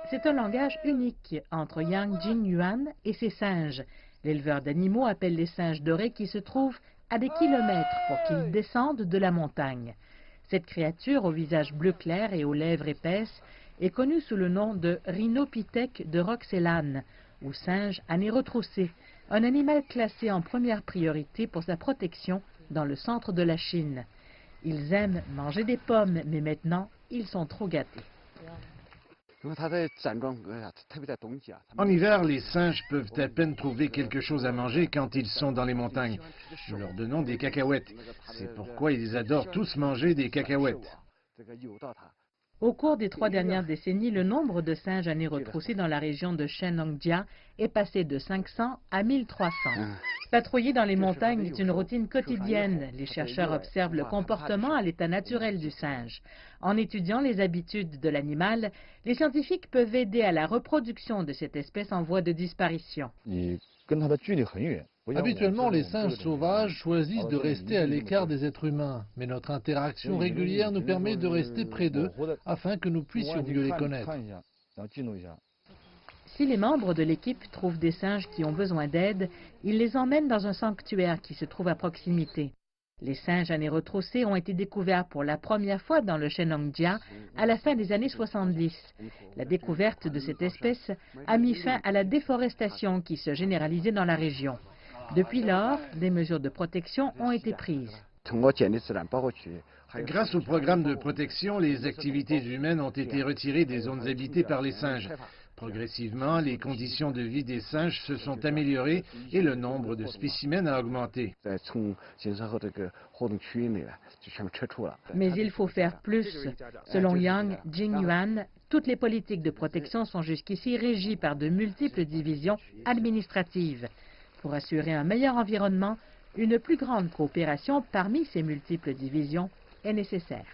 C'est un langage unique entre Yang Jingyuan et ses singes. L'éleveur d'animaux appelle les singes dorés qui se trouvent à des kilomètres pour qu'ils descendent de la montagne. Cette créature au visage bleu clair et aux lèvres épaisses est connue sous le nom de rhinopithèque de Roxelane, ou singe à nez retroussé, un animal classé en première priorité pour sa protection dans le centre de la Chine. Ils aiment manger des pommes, mais maintenant, ils sont trop gâtés. En hiver, les singes peuvent à peine trouver quelque chose à manger quand ils sont dans les montagnes. Nous leur donnons des cacahuètes. C'est pourquoi ils adorent tous manger des cacahuètes. Au cours des 3 dernières décennies, le nombre de singes à nez retroussé dans la région de Shenangjia est passé de 500 à 1300. Patrouiller dans les montagnes est une routine quotidienne. Les chercheurs observent le comportement à l'état naturel du singe. En étudiant les habitudes de l'animal, les scientifiques peuvent aider à la reproduction de cette espèce en voie de disparition. Habituellement, les singes sauvages choisissent de rester à l'écart des êtres humains, mais notre interaction régulière nous permet de rester près d'eux afin que nous puissions mieux les connaître. Si les membres de l'équipe trouvent des singes qui ont besoin d'aide, ils les emmènent dans un sanctuaire qui se trouve à proximité. Les singes à nez retroussé ont été découverts pour la première fois dans le Shenangjia à la fin des années 70. La découverte de cette espèce a mis fin à la déforestation qui se généralisait dans la région. Depuis lors, des mesures de protection ont été prises. Grâce au programme de protection, les activités humaines ont été retirées des zones habitées par les singes. Progressivement, les conditions de vie des singes se sont améliorées et le nombre de spécimens a augmenté. Mais il faut faire plus. Selon Yang Jingyuan, toutes les politiques de protection sont jusqu'ici régies par de multiples divisions administratives. Pour assurer un meilleur environnement, une plus grande coopération parmi ces multiples divisions est nécessaire.